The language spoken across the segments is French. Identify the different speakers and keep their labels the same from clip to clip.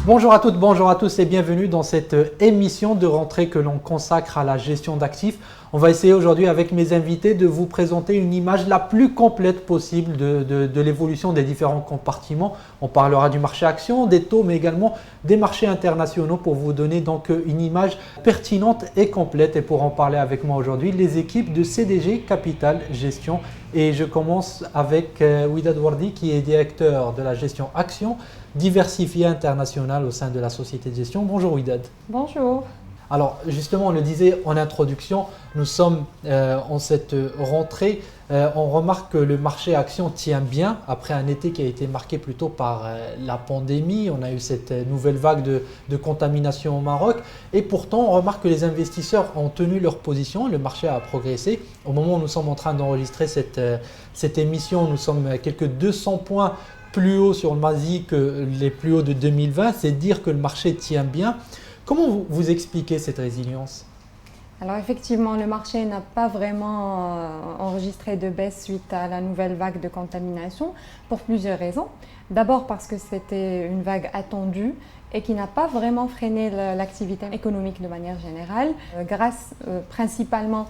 Speaker 1: Bonjour à toutes, bonjour à tous et bienvenue dans cette émission de rentrée que l'on consacre à la gestion d'actifs. On va essayer aujourd'hui avec mes invités de vous présenter une image la plus complète possible de l'évolution des différents compartiments. On parlera du marché action, des taux, mais également des marchés internationaux pour vous donner donc une image pertinente et complète. Et pour en parler avec moi aujourd'hui, les équipes de CDG Capital Gestion. Et je commence avec Widad Wardi qui est directeur de la gestion action diversifiée internationale au sein de la société de gestion. Bonjour Widad.
Speaker 2: Bonjour.
Speaker 1: Alors justement, on le disait en introduction, nous sommes en cette rentrée. On remarque que le marché action tient bien après un été qui a été marqué plutôt par la pandémie. On a eu cette nouvelle vague de contamination au Maroc et pourtant on remarque que les investisseurs ont tenu leur position. Le marché a progressé. Au moment où nous sommes en train d'enregistrer cette émission, nous sommes à quelques 200 points plus haut sur le MASI que les plus hauts de 2020. C'est dire que le marché tient bien. Comment vous expliquez cette résilience ?
Speaker 2: Alors effectivement, le marché n'a pas vraiment enregistré de baisse suite à la nouvelle vague de contamination pour plusieurs raisons. D'abord parce que c'était une vague attendue et qui n'a pas vraiment freiné l'activité économique de manière générale, grâce principalement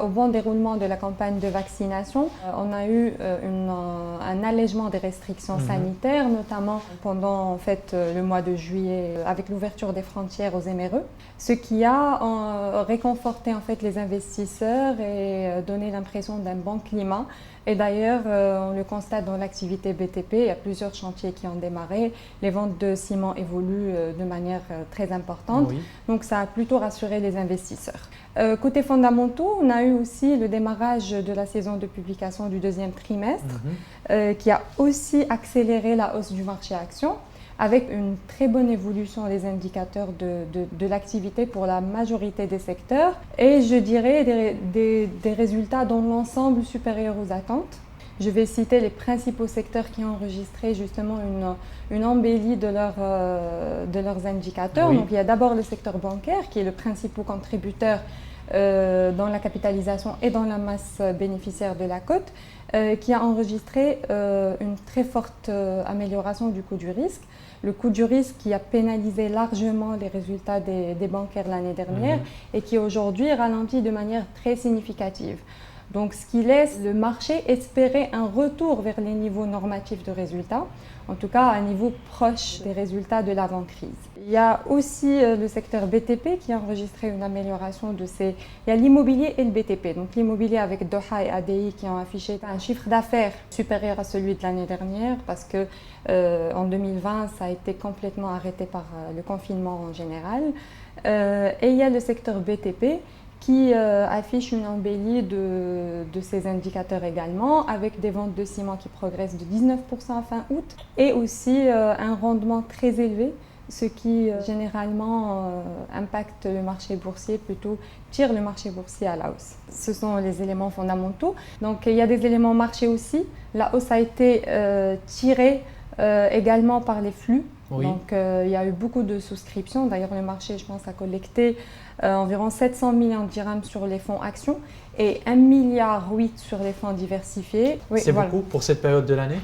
Speaker 2: au bon déroulement de la campagne de vaccination. On a eu un allègement des restrictions sanitaires, notamment pendant le mois de juillet avec l'ouverture des frontières aux Émirats, ce qui a réconforté les investisseurs et donné l'impression d'un bon climat. Et d'ailleurs, on le constate dans l'activité BTP, il y a plusieurs chantiers qui ont démarré. Les ventes de ciment évoluent de manière très importante. Oui. Donc ça a plutôt rassuré les investisseurs. Côté fondamentaux, on a eu aussi le démarrage de la saison de publication du deuxième trimestre qui a aussi accéléré la hausse du marché action, avec une très bonne évolution des indicateurs de l'activité pour la majorité des secteurs et je dirais des résultats dans l'ensemble supérieurs aux attentes. Je vais citer les principaux secteurs qui ont enregistré justement une embellie de leurs indicateurs. Oui. Donc, il y a d'abord le secteur bancaire qui est le principal contributeur dans la capitalisation et dans la masse bénéficiaire de la cote, qui a enregistré une très forte amélioration du coût du risque. Le coût du risque qui a pénalisé largement les résultats des bancaires l'année dernière et qui aujourd'hui ralentit de manière très significative. Donc, ce qui laisse le marché espérer un retour vers les niveaux normatifs de résultats, en tout cas à un niveau proche des résultats de l'avant-crise. Il y a aussi le secteur BTP qui a enregistré une amélioration de ses... Il y a l'immobilier et le BTP. Donc l'immobilier avec Doha et ADI qui ont affiché un chiffre d'affaires supérieur à celui de l'année dernière parce que en 2020, ça a été complètement arrêté par le confinement en général. Et il y a le secteur BTP qui affiche une embellie de ces indicateurs également, avec des ventes de ciment qui progressent de 19% à fin août et aussi un rendement très élevé, ce qui généralement impacte le marché boursier, plutôt tire le marché boursier à la hausse. Ce sont les éléments fondamentaux. Donc il y a des éléments marché aussi. La hausse a été tirée également par les flux. Oui. Donc il y a eu beaucoup de souscriptions. D'ailleurs, le marché, je pense, a collecté environ 700 millions de dirhams sur les fonds actions et 1,8 milliard sur les fonds diversifiés. Oui,
Speaker 1: c'est beaucoup pour cette période de l'année ?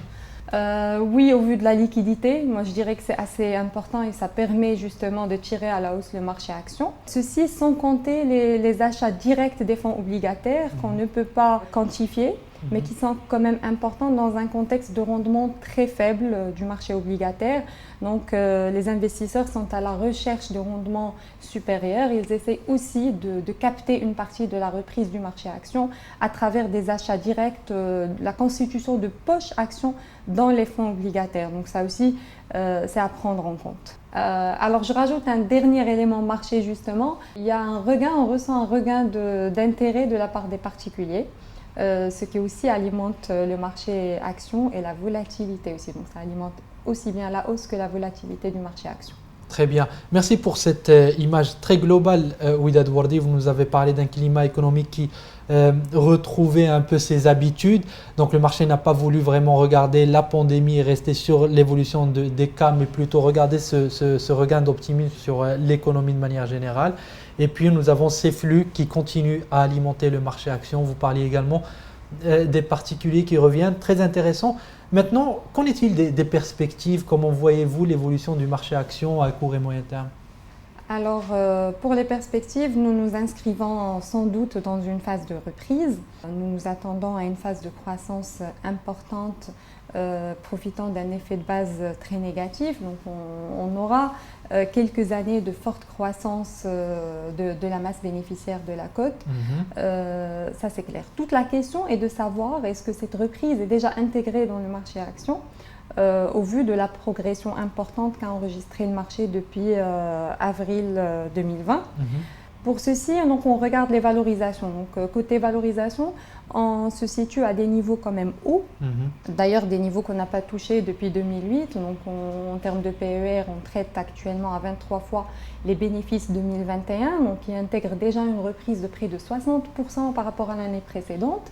Speaker 2: Oui, au vu de la liquidité, moi je dirais que c'est assez important et ça permet justement de tirer à la hausse le marché action. Ceci sans compter les achats directs des fonds obligataires qu'on ne peut pas quantifier, mais qui sont quand même importants dans un contexte de rendement très faible du marché obligataire. Donc les investisseurs sont à la recherche de rendements supérieurs. Ils essaient aussi de capter une partie de la reprise du marché action à travers des achats directs, la constitution de poches actions dans les fonds obligataires. Donc ça aussi, c'est à prendre en compte. Alors je rajoute un dernier élément marché justement. Il y a on ressent un regain d'intérêt de la part des particuliers. Ce qui aussi alimente le marché action et la volatilité aussi. Donc ça alimente aussi bien la hausse que la volatilité du marché action.
Speaker 1: Très bien. Merci pour cette image très globale, Widad Wardi. Vous nous avez parlé d'un climat économique qui retrouvait un peu ses habitudes. Donc le marché n'a pas voulu vraiment regarder la pandémie et rester sur l'évolution des cas, mais plutôt regarder ce regain d'optimisme sur l'économie de manière générale. Et puis nous avons ces flux qui continuent à alimenter le marché action. Vous parliez également des particuliers qui reviennent, très intéressant. Maintenant, qu'en est-il des perspectives? Comment voyez-vous l'évolution du marché actions à court et moyen terme?
Speaker 2: Alors, pour les perspectives, nous nous inscrivons sans doute dans une phase de reprise. Nous nous attendons à une phase de croissance importante, profitant d'un effet de base très négatif. Donc, on aura quelques années de forte croissance de la masse bénéficiaire de la cote. Ça, c'est clair. Toute la question est de savoir est-ce que cette reprise est déjà intégrée dans le marché actions au vu de la progression importante qu'a enregistré le marché depuis avril 2020. Pour ceci, donc, on regarde les valorisations. Donc, côté valorisation, on se situe à des niveaux quand même hauts. D'ailleurs, des niveaux qu'on n'a pas touchés depuis 2008. Donc, en termes de PER, on traite actuellement à 23 fois les bénéfices 2021, donc qui intègre déjà une reprise de près de 60% par rapport à l'année précédente.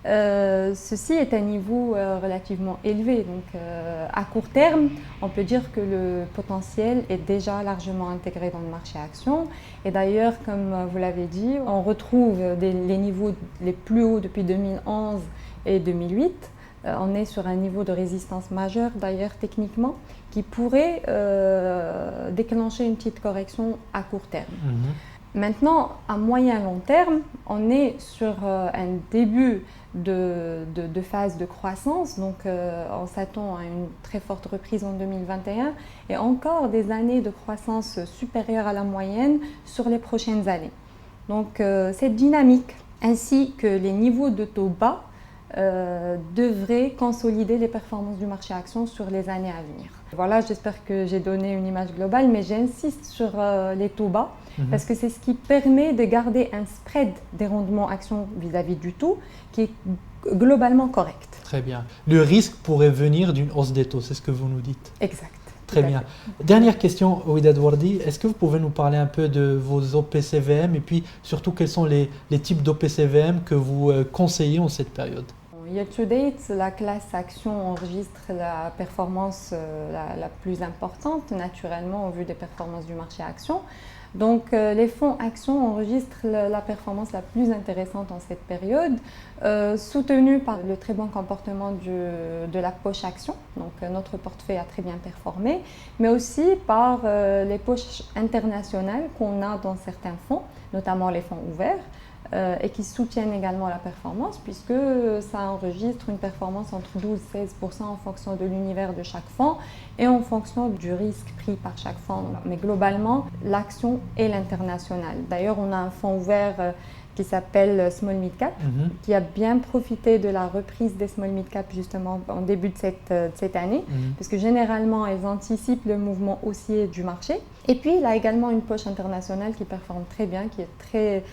Speaker 2: Ceci est un niveau relativement élevé, donc à court terme, on peut dire que le potentiel est déjà largement intégré dans le marché actions. Et d'ailleurs, comme vous l'avez dit, on retrouve les niveaux les plus hauts depuis 2011 et 2008. On est sur un niveau de résistance majeure, d'ailleurs techniquement, qui pourrait déclencher une petite correction à court terme. Maintenant, à moyen long terme, on est sur un début de phase de croissance, donc on s'attend à une très forte reprise en 2021 et encore des années de croissance supérieures à la moyenne sur les prochaines années. Donc cette dynamique ainsi que les niveaux de taux bas devraient consolider les performances du marché actions sur les années à venir. Voilà, j'espère que j'ai donné une image globale, mais j'insiste sur les taux bas parce que c'est ce qui permet de garder un spread des rendements actions vis-à-vis du taux qui est globalement correct.
Speaker 1: Très bien. Le risque pourrait venir d'une hausse des taux, c'est ce que vous nous dites?
Speaker 2: Exact.
Speaker 1: Très bien. Dernière question, Ouidad Wardi, est-ce que vous pouvez nous parler un peu de vos OPCVM et puis surtout quels sont les types d'OPCVM que vous conseillez en cette période?
Speaker 2: Year to date, la classe action enregistre la performance la plus importante, naturellement, au vu des performances du marché action. Donc, les fonds actions enregistrent la performance la plus intéressante en cette période, soutenue par le très bon comportement de la poche action. Donc, notre portefeuille a très bien performé, mais aussi par les poches internationales qu'on a dans certains fonds, notamment les fonds ouverts. Et qui soutiennent également la performance puisque ça enregistre une performance entre 12 et 16% en fonction de l'univers de chaque fonds et en fonction du risque pris par chaque fonds. Mais globalement, l'action est l'international. D'ailleurs, on a un fonds ouvert qui s'appelle Small Mid Cap, qui a bien profité de la reprise des Small Mid Cap justement en début de cette année, parce que généralement, elles anticipent le mouvement haussier du marché. Et puis, il a également une poche internationale qui performe très bien, qui est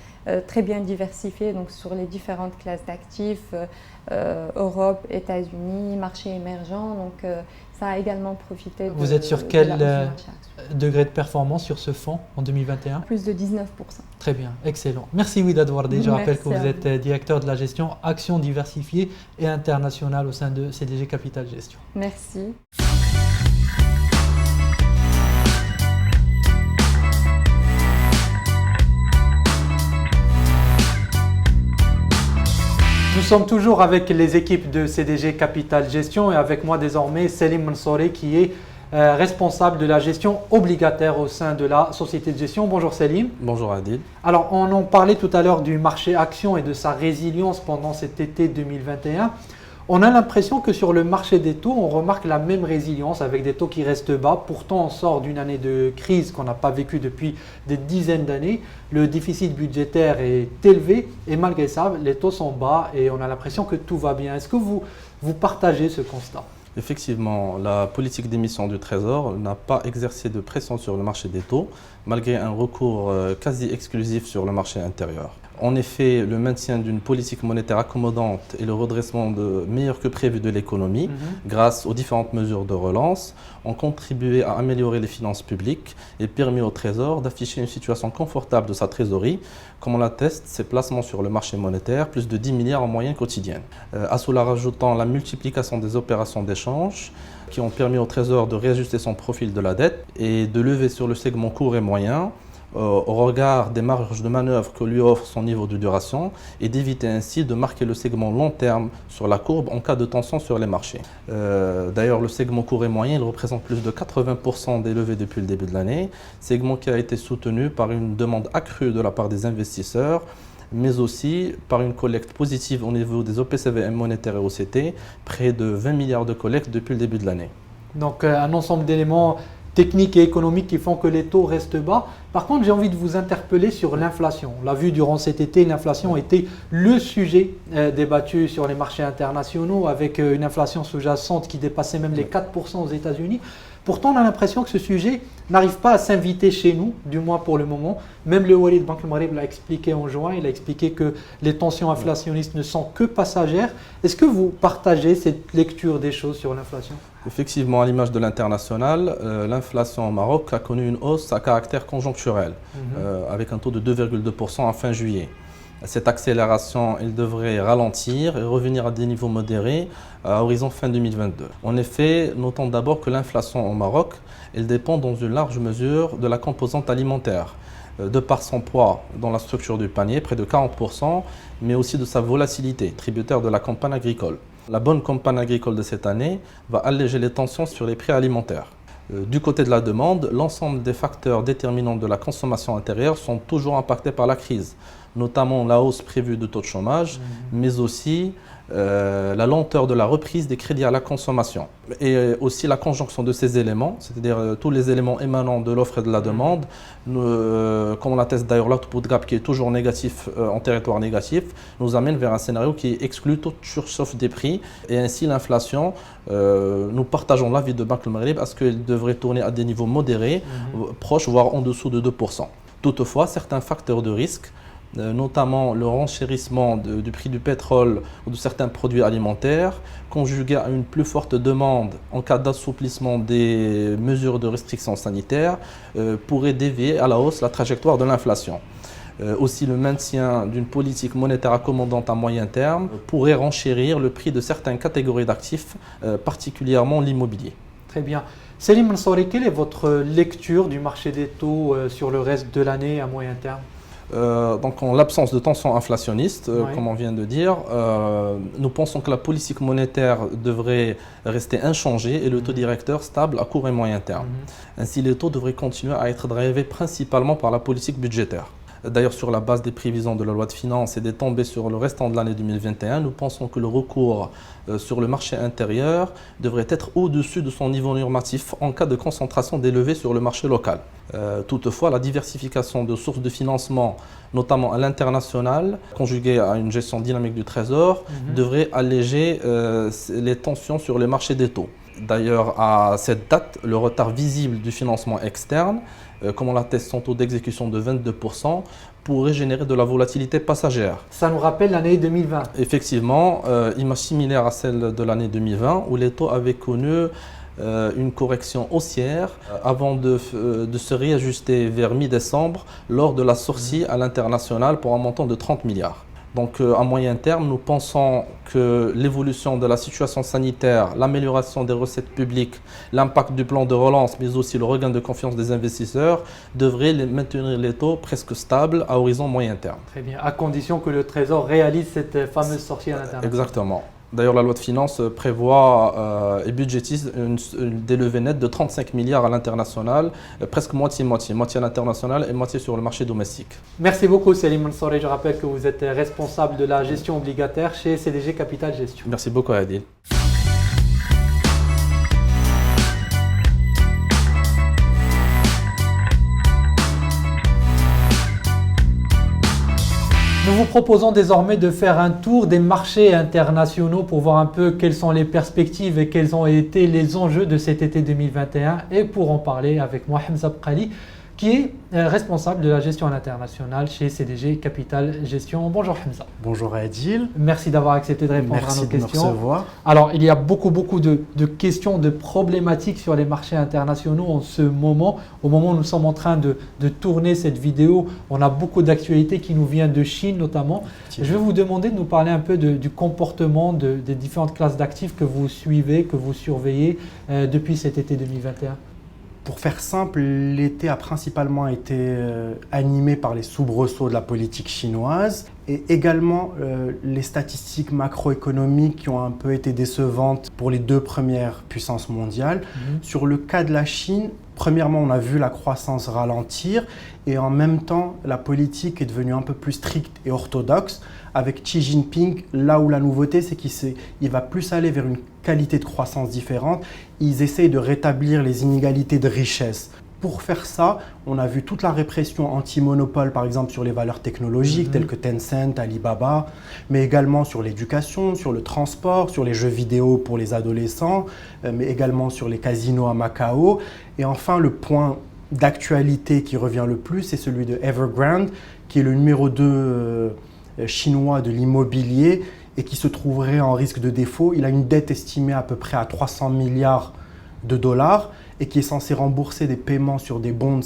Speaker 2: très bien diversifiée donc sur les différentes classes d'actifs, Europe, États-Unis, marché émergent. Donc, ça a également profité
Speaker 1: Vous êtes sur quel degré de performance sur ce fonds en 2021?
Speaker 2: Plus de 19%.
Speaker 1: Très bien, excellent. Merci Ouidad Wardi. Je rappelle que vous êtes directeur de la gestion actions diversifiées et internationales au sein de CDG Capital Gestion.
Speaker 2: Merci.
Speaker 1: Nous sommes toujours avec les équipes de CDG Capital Gestion et avec moi désormais Selim Mansouri qui est responsable de la gestion obligataire au sein de la société de gestion. Bonjour Selim.
Speaker 3: Bonjour Adil.
Speaker 1: Alors on en parlait tout à l'heure du marché action et de sa résilience pendant cet été 2021. On a l'impression que sur le marché des taux, on remarque la même résilience avec des taux qui restent bas. Pourtant, on sort d'une année de crise qu'on n'a pas vécue depuis des dizaines d'années. Le déficit budgétaire est élevé et malgré ça, les taux sont bas et on a l'impression que tout va bien. Est-ce que vous partagez ce constat?
Speaker 3: Effectivement, la politique d'émission du Trésor n'a pas exercé de pression sur le marché des taux, malgré un recours quasi exclusif sur le marché intérieur. En effet, le maintien d'une politique monétaire accommodante et le redressement meilleur que prévu de l'économie, grâce aux différentes mesures de relance, ont contribué à améliorer les finances publiques et permis au Trésor d'afficher une situation confortable de sa trésorerie, comme on l'atteste ses placements sur le marché monétaire, plus de 10 milliards en moyenne quotidienne. À cela rajoutant la multiplication des opérations d'échange, qui ont permis au Trésor de réajuster son profil de la dette et de lever sur le segment court et moyen au regard des marges de manœuvre que lui offre son niveau de duration et d'éviter ainsi de marquer le segment long terme sur la courbe en cas de tension sur les marchés. D'ailleurs, le segment court et moyen il représente plus de 80% des levées depuis le début de l'année, segment qui a été soutenu par une demande accrue de la part des investisseurs, mais aussi par une collecte positive au niveau des OPCVM monétaires et OCT, près de 20 milliards de collectes depuis le début de l'année.
Speaker 1: Donc un ensemble d'éléments techniques et économiques qui font que les taux restent bas. Par contre, j'ai envie de vous interpeller sur l'inflation. On l'a vu durant cet été, l'inflation était le sujet débattu sur les marchés internationaux avec une inflation sous-jacente qui dépassait même les 4% aux États-Unis. Pourtant, on a l'impression que ce sujet n'arrive pas à s'inviter chez nous, du moins pour le moment. Même le Walid Banque Maghreb l'a expliqué en juin, il a expliqué que les tensions inflationnistes ne sont que passagères. Est-ce que vous partagez cette lecture des choses sur l'inflation?
Speaker 3: Effectivement, à l'image de l'international, l'inflation au Maroc a connu une hausse à caractère conjoncturel, avec un taux de 2,2% en fin juillet. Cette accélération, elle devrait ralentir et revenir à des niveaux modérés à horizon fin 2022. En effet, notons d'abord que l'inflation au Maroc, elle dépend dans une large mesure de la composante alimentaire, de par son poids dans la structure du panier, près de 40%, mais aussi de sa volatilité, tributaire de la campagne agricole. La bonne campagne agricole de cette année va alléger les tensions sur les prix alimentaires. Du côté de la demande, l'ensemble des facteurs déterminants de la consommation intérieure sont toujours impactés par la crise, notamment la hausse prévue de taux de chômage, mais aussi la lenteur de la reprise des crédits à la consommation. Et aussi la conjonction de ces éléments, c'est-à-dire tous les éléments émanant de l'offre et de la demande, comme on l'atteste d'ailleurs l'output gap qui est toujours négatif en territoire négatif, nous amène vers un scénario qui exclut toute surchauffe des prix. Et ainsi l'inflation, nous partageons l'avis de Banque Maghreb à ce qu'elle devrait tourner à des niveaux modérés, proches voire en dessous de 2%. Toutefois, certains facteurs de risque, notamment le renchérissement du prix du pétrole ou de certains produits alimentaires, conjugué à une plus forte demande en cas d'assouplissement des mesures de restriction sanitaire, pourrait dévier à la hausse la trajectoire de l'inflation. Aussi, le maintien d'une politique monétaire accommodante à moyen terme pourrait renchérir le prix de certaines catégories d'actifs, particulièrement l'immobilier.
Speaker 1: Très bien. Selim Mansouri, quelle est votre lecture du marché des taux sur le reste de l'année à moyen terme?
Speaker 3: Donc en l'absence de tension inflationniste, comme on vient de dire, nous pensons que la politique monétaire devrait rester inchangée et le taux directeur stable à court et moyen terme. Ainsi, les taux devraient continuer à être drivés principalement par la politique budgétaire. D'ailleurs, sur la base des prévisions de la loi de finances et des tombées sur le restant de l'année 2021, nous pensons que le recours sur le marché intérieur devrait être au-dessus de son niveau normatif en cas de concentration des levées sur le marché local. Toutefois, la diversification de sources de financement, notamment à l'international, conjuguée à une gestion dynamique du trésor, devrait alléger les tensions sur les marchés des taux. D'ailleurs, à cette date, le retard visible du financement externe, comme on l'atteste son taux d'exécution de 22%, pourrait générer de la volatilité passagère.
Speaker 1: Ça nous rappelle l'année 2020.
Speaker 3: Effectivement, image similaire à celle de l'année 2020, où les taux avaient connu une correction haussière avant de se réajuster vers mi-décembre lors de la sortie à l'international pour un montant de 30 milliards. Donc à moyen terme, nous pensons que l'évolution de la situation sanitaire, l'amélioration des recettes publiques, l'impact du plan de relance, mais aussi le regain de confiance des investisseurs devraient maintenir les taux presque stables à horizon moyen terme.
Speaker 1: Très bien, à condition que le Trésor réalise cette fameuse sortie à l'international.
Speaker 3: Exactement. D'ailleurs, la loi de finances prévoit et budgétise des levées nettes de 35 milliards à l'international, presque moitié-moitié, moitié à l'international et moitié sur le marché domestique.
Speaker 1: Merci beaucoup Selim Mansouri. Je rappelle que vous êtes responsable de la gestion obligataire chez CDG Capital Gestion.
Speaker 3: Merci beaucoup Adil.
Speaker 1: Nous vous proposons désormais de faire un tour des marchés internationaux pour voir un peu quelles sont les perspectives et quels ont été les enjeux de cet été 2021. Et pour en parler avec moi, Hamza Bqali, qui est responsable de la gestion à l'international chez CDG Capital Gestion. Bonjour Hamza.
Speaker 4: Bonjour Adil.
Speaker 1: Merci d'avoir accepté de répondre à nos questions.
Speaker 4: Merci de me recevoir.
Speaker 1: Alors, il y a beaucoup de questions, de problématiques sur les marchés internationaux en ce moment. Au moment où nous sommes en train de tourner cette vidéo, on a beaucoup d'actualités qui nous viennent de Chine notamment. Je vais vous demander de nous parler un peu du comportement des différentes classes d'actifs que vous suivez, que vous surveillez depuis cet été 2021.
Speaker 4: Pour faire simple, l'été a principalement été animé par les soubresauts de la politique chinoise et également les statistiques macroéconomiques qui ont un peu été décevantes pour les deux premières puissances mondiales. Sur le cas de la Chine, premièrement, on a vu la croissance ralentir et en même temps, la politique est devenue un peu plus stricte et orthodoxe. Avec Xi Jinping, là où la nouveauté, c'est qu'il va plus aller vers une qualité de croissance différente. Ils essayent de rétablir les inégalités de richesse. Pour faire ça, on a vu toute la répression anti-monopole, par exemple sur les valeurs technologiques telles que Tencent, Alibaba, mais également sur l'éducation, sur le transport, sur les jeux vidéo pour les adolescents, mais également sur les casinos à Macao. Et enfin, le point d'actualité qui revient le plus, c'est celui de Evergrande, qui est le numéro 2 chinois de l'immobilier et qui se trouverait en risque de défaut. Il a une dette estimée à peu près à 300 milliards de dollars et qui est censé rembourser des paiements sur des bonds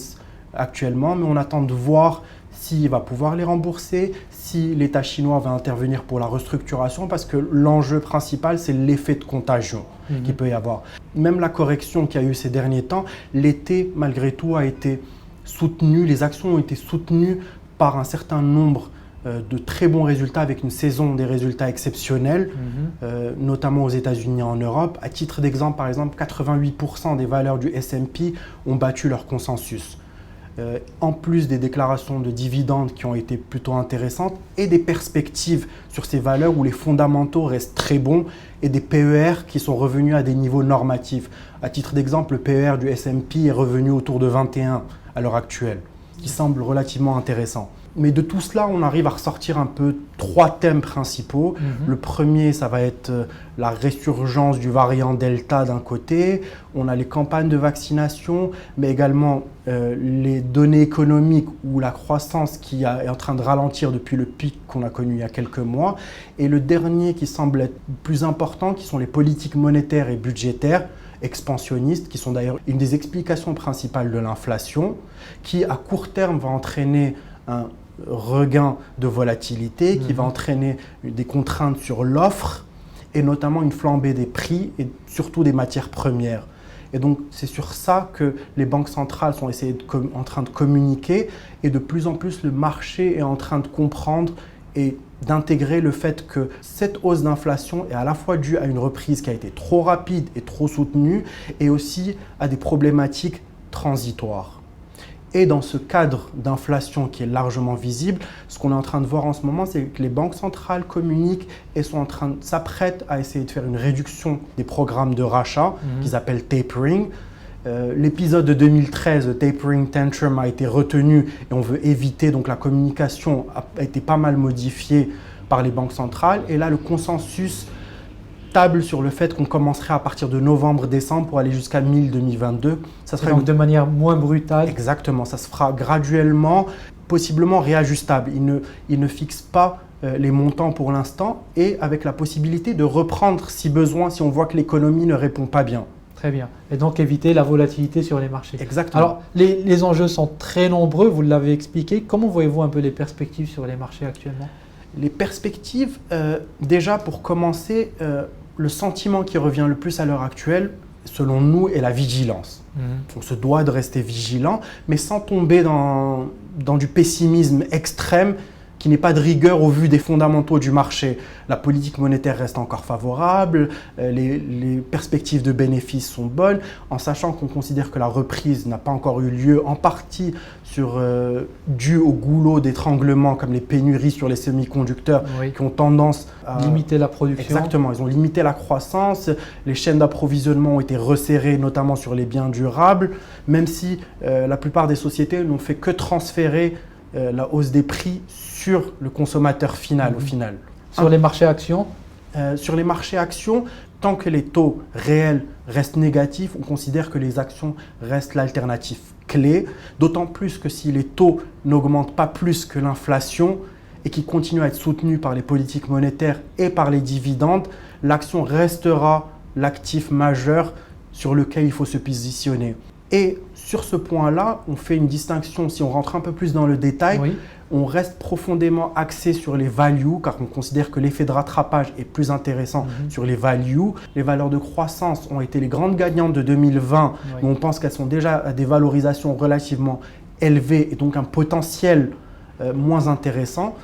Speaker 4: actuellement, mais on attend de voir s'il va pouvoir les rembourser, si l'État chinois va intervenir pour la restructuration, parce que l'enjeu principal, c'est l'effet de contagion qu'il peut y avoir. Même la correction qu'il y a eu ces derniers temps, l'été, malgré tout, a été soutenu, les actions ont été soutenues par un certain nombre de très bons résultats avec une saison des résultats exceptionnels, notamment aux États-Unis et en Europe. À titre d'exemple, par exemple, 88% des valeurs du S&P ont battu leur consensus. En plus des déclarations de dividendes qui ont été plutôt intéressantes et des perspectives sur ces valeurs où les fondamentaux restent très bons et des PER qui sont revenus à des niveaux normatifs. À titre d'exemple, le PER du S&P est revenu autour de 21 à l'heure actuelle, qui semble relativement intéressant. Mais de tout cela, on arrive à ressortir un peu 3 thèmes principaux. Le premier, ça va être la résurgence du variant Delta d'un côté. On a les campagnes de vaccination, mais également les données économiques ou la croissance qui est en train de ralentir depuis le pic qu'on a connu il y a quelques mois. Et le dernier qui semble être plus important, qui sont les politiques monétaires et budgétaires expansionnistes, qui sont d'ailleurs une des explications principales de l'inflation, qui à court terme va entraîner un regain de volatilité qui va entraîner des contraintes sur l'offre et notamment une flambée des prix et surtout des matières premières. Et donc c'est sur ça que les banques centrales sont en train de communiquer et de plus en plus le marché est en train de comprendre et d'intégrer le fait que cette hausse d'inflation est à la fois due à une reprise qui a été trop rapide et trop soutenue et aussi à des problématiques transitoires. Et dans ce cadre d'inflation qui est largement visible, ce qu'on est en train de voir en ce moment, c'est que les banques centrales communiquent et s'apprêtent à essayer de faire une réduction des programmes de rachat qu'ils appellent tapering. L'épisode de 2013, le tapering tantrum, a été retenu et on veut éviter, donc la communication a été pas mal modifiée par les banques centrales. Et là, le consensus table sur le fait qu'on commencerait à partir de novembre-décembre pour aller jusqu'à mi-2022. Ça serait
Speaker 1: donc de manière moins brutale.
Speaker 4: Exactement, ça se fera graduellement, possiblement réajustable. Il ne fixe pas les montants pour l'instant et avec la possibilité de reprendre si besoin, si on voit que l'économie ne répond pas bien.
Speaker 1: Très bien. Et donc éviter la volatilité sur les marchés.
Speaker 4: Exactement.
Speaker 1: Alors, les enjeux sont très nombreux, vous l'avez expliqué. Comment voyez-vous un peu les perspectives sur les marchés actuellement?
Speaker 4: Les perspectives, déjà pour commencer, le sentiment qui revient le plus à l'heure actuelle, selon nous, est la vigilance. On se doit de rester vigilant, mais sans tomber dans du pessimisme extrême qui n'est pas de rigueur au vu des fondamentaux du marché. La politique monétaire reste encore favorable, les perspectives de bénéfices sont bonnes, en sachant qu'on considère que la reprise n'a pas encore eu lieu, en partie dû au goulot d'étranglement comme les pénuries sur les semi-conducteurs qui ont tendance à
Speaker 1: limiter la production.
Speaker 4: Exactement, ils ont limité la croissance, les chaînes d'approvisionnement ont été resserrées, notamment sur les biens durables, même si la plupart des sociétés n'ont fait que transférer la hausse des prix sur le consommateur final au final.
Speaker 1: Sur les marchés actions
Speaker 4: Sur les marchés actions, tant que les taux réels restent négatifs, on considère que les actions restent l'alternative clé, d'autant plus que si les taux n'augmentent pas plus que l'inflation et qui continuent à être soutenus par les politiques monétaires et par les dividendes, l'action restera l'actif majeur sur lequel il faut se positionner. Et sur ce point-là, on fait une distinction, si on rentre un peu plus dans le détail,
Speaker 1: Oui.
Speaker 4: on reste profondément axé sur les values, car on considère que l'effet de rattrapage est plus intéressant sur les values. Les valeurs de croissance ont été les grandes gagnantes de 2020,
Speaker 1: Oui.
Speaker 4: mais on pense qu'elles sont déjà à des valorisations relativement élevées et donc un potentiel moins intéressant.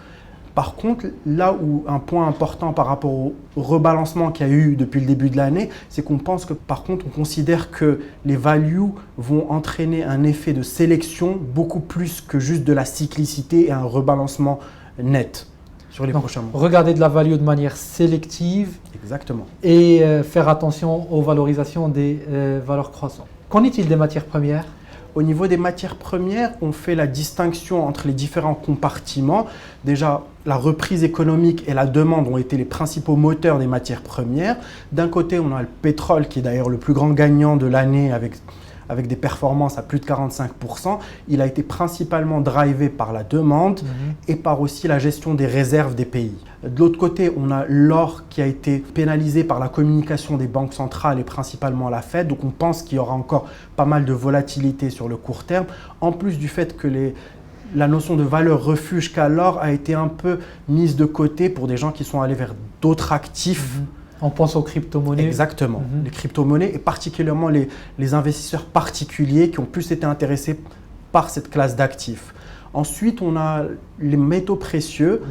Speaker 4: Par contre, là où un point important par rapport au rebalancement qu'il y a eu depuis le début de l'année, c'est qu'on pense que par contre, on considère que les values vont entraîner un effet de sélection beaucoup plus que juste de la cyclicité et un rebalancement net sur les
Speaker 1: Donc,
Speaker 4: prochains mois.
Speaker 1: regarder de la value de manière sélective
Speaker 4: Exactement.
Speaker 1: et faire attention aux valorisations des valeurs croissantes. Qu'en est-il des matières premières?
Speaker 4: Au niveau des matières premières, on fait la distinction entre les différents compartiments. Déjà, la reprise économique et la demande ont été les principaux moteurs des matières premières. D'un côté, on a le pétrole qui est d'ailleurs le plus grand gagnant de l'année avec des performances à plus de 45%. Il a été principalement drivé par la demande et par aussi la gestion des réserves des pays. De l'autre côté, on a l'or qui a été pénalisé par la communication des banques centrales et principalement la Fed. Donc on pense qu'il y aura encore pas mal de volatilité sur le court terme, en plus du fait que la notion de valeur refuge qu'a l'or a été un peu mise de côté pour des gens qui sont allés vers d'autres actifs.
Speaker 1: On pense aux crypto-monnaies.
Speaker 4: Exactement, les crypto-monnaies et particulièrement les investisseurs particuliers qui ont plus été intéressés par cette classe d'actifs. Ensuite, on a les métaux précieux,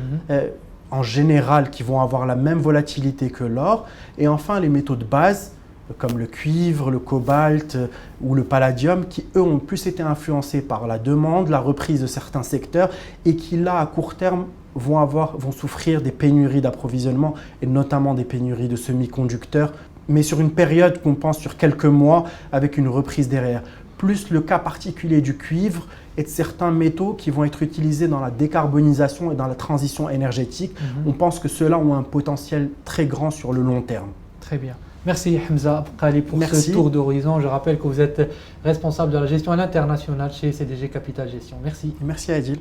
Speaker 4: en général, qui vont avoir la même volatilité que l'or. Et enfin, les métaux de base, comme le cuivre, le cobalt ou le palladium, qui eux ont plus été influencés par la demande, la reprise de certains secteurs et qui là, à court terme, vont souffrir des pénuries d'approvisionnement et notamment des pénuries de semi-conducteurs, mais sur une période qu'on pense sur quelques mois avec une reprise derrière. Plus le cas particulier du cuivre et de certains métaux qui vont être utilisés dans la décarbonisation et dans la transition énergétique. On pense que ceux-là ont un potentiel très grand sur le long terme.
Speaker 1: Très bien. Merci Hamza Abqali pour
Speaker 4: Merci.
Speaker 1: ce tour d'horizon. Je rappelle que vous êtes responsable de la gestion à l'international chez CDG Capital Gestion. Merci.
Speaker 4: Merci Adil.